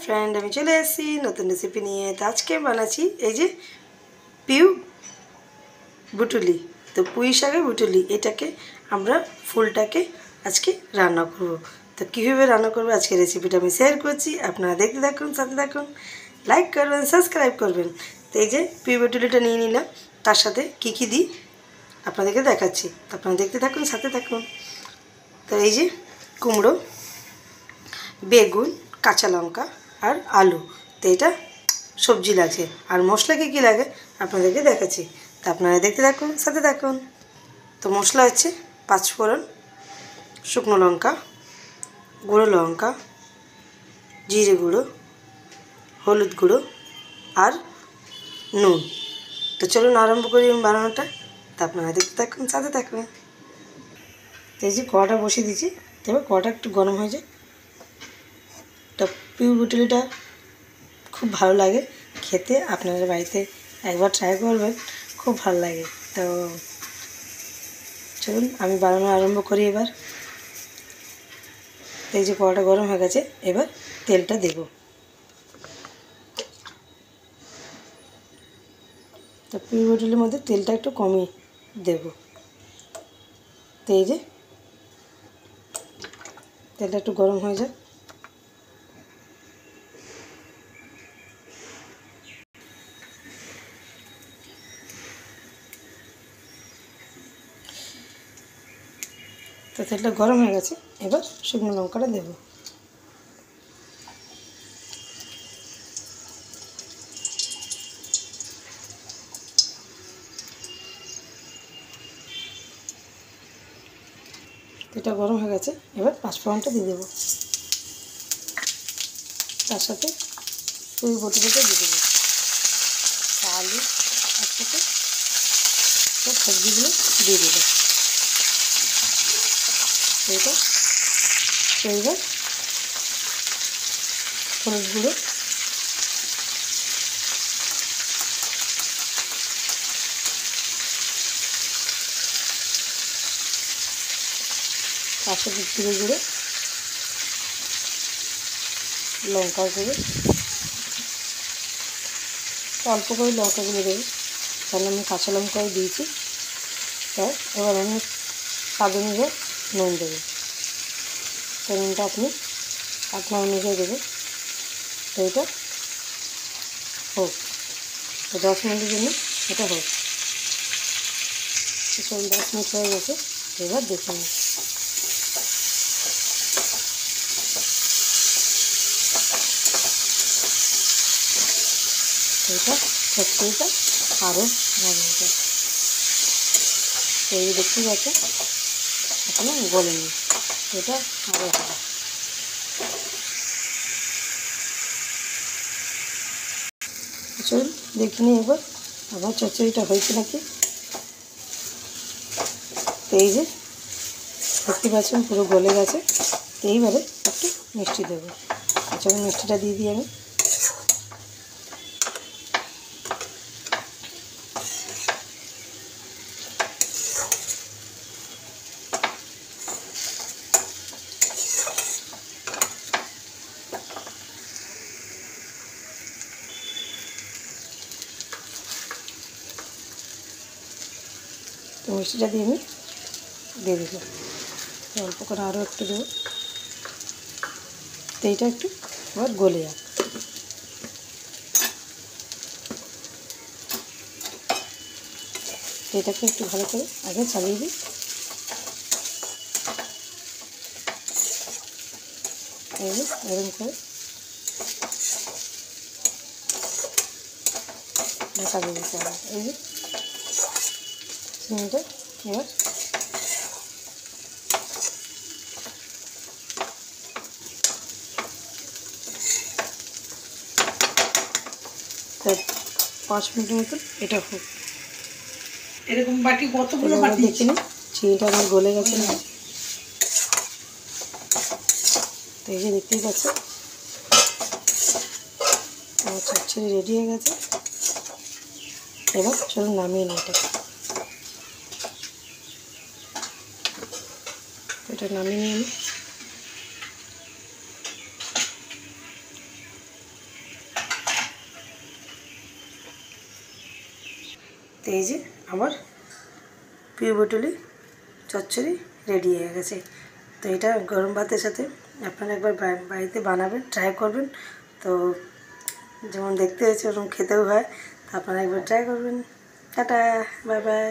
Friend আমি চলে এসেছি নতুন রেসিপি নিয়ে। তো আজকে বানাচ্ছি এই যে পিউ বুটুলি। তো পুঁই শাকের বুটুলি, এটাকে আমরা ফুলটাকে আজকে রান্না করব। তো কীভাবে রান্না করবো আজকে রেসিপিটা আমি শেয়ার করছি, আপনারা দেখতে থাকুন, সাথে থাকুন, লাইক করবেন, সাবস্ক্রাইব করবেন। তো এই যে পিউ বুটুলিটা নিয়ে নিলাম, তার সাথে কী কী দিই আপনাদেরকে দেখাচ্ছি, আপনারা দেখতে থাকুন, সাথে থাকুন। তো এই যে কুমড়ো, বেগুন, কাঁচা লঙ্কা আর আলু। তো এটা সবজি লাগছে, আর মশলা কী লাগে আপনাদেরকে দেখাচ্ছি, তা আপনারা দেখতে থাকুন, সাথে থাকুন। তো মশলা হচ্ছে 5 ফোড়ন, শুকনো লঙ্কা, গুঁড়ো লঙ্কা, জিরে গুঁড়ো, হলুদ গুঁড়ো আর নুন। তো চলুন আরম্ভ করি বানানোটা, তা আপনারা দেখতে থাকুন, সাথে থাকুন। তো এই যে কড়াটা বসিয়ে দিয়েছি, তবে কড়াটা একটু গরম হয়ে যায়। তো পিউ বুটুলিটা খুব ভালো লাগে খেতে, আপনারা বাড়িতে একবার ট্রাই করবেন, খুব ভালো লাগে। তো চলুন আমি বানানো আরম্ভ করি এবার। এই যে কড়াটা গরম হয়ে গেছে, এবার তেলটা দেব। তো পিউ বুটুলির মধ্যে তেলটা একটু কমই দেব। তো এই যে তেলটা একটু গরম হয়ে যায়, তো তেলটা গরম হয়ে গেছে, এবার শুকনো লঙ্কাটা দেব। তেলটা গরম হয়ে গেছে, এবার 5 ফোড়নটা দিয়ে দেবো, তার সাথে পুঁই বুটুলিটা দিয়ে দেবো, আলু একসাথে সব সবজিগুলো দিয়ে দেবো। এইটা এইবার হলুদ গুঁড়ো, তার সাথে জিরে গুঁড়ো, লঙ্কা গুঁড়ো, অল্প করে লঙ্কাগুলো দেবো, কারণ আমি কাঁচা লঙ্কাও দিয়েছি। তাই এবার আমি স্বাদ অনুযায়ী নুন দেবো। তো নুনটা আপনি আপনার অনুযায়ী দেবো। তো এটা হোক, তো 10 মিনিটের জন্য এটা হোক। সব 10 মিনিট হয়ে গেছে, এবার দেখে নিই। এটা সত্যিটা আরও ভালো হয়ে যায়। তো এই দেখতে পাচ্ছে এখনো গলেনি, এটা আরও ভালো। চলুন দেখে নিই এবার আমার চচ্চড়িটা হয়েছে নাকি। তো এই যে দেখতে পাচ্ছেন পুরো গলে গেছে। তো এইবারে একটু মিষ্টি দেবো, চলুন মিষ্টিটা দিয়ে দিই আমি। তো মিষ্টিটা দিয়ে আমি দিয়ে দিলাম, অল্প করে আরও একটু দেবো। তো এইটা একটু আবার গলে যাক। এটাকে একটু ভালো করে আগে চালিয়ে দিই। এই যে এরকম করে চালিয়ে দিতে হবে। এই যে চিনিটা এবার তো 5 মিনিটের মতন এটা হোক। এরকম বাটি কতগুলো বাটি দেখে নিই চিনিটা আমার গলে গেছে না। তো এই যে দেখতেই পাচ্ছেন আমার চচ্চড়ি রেডি হয়ে গেছে। এবার চলুন নামিয়ে নিই এটা। এটা নামিয়ে নিয়ে তো এই যে আমার পিউ বুটুলি চচ্চড়ি রেডি হয়ে গেছে। তো এটা গরম ভাতের সাথে আপনারা একবার বাড়িতে বানাবেন, ট্রাই করবেন। তো যেমন দেখতে হয়েছে ওরকম খেতেও হয়। তো আপনারা একবার ট্রাই করবেন। Tata, bye bye.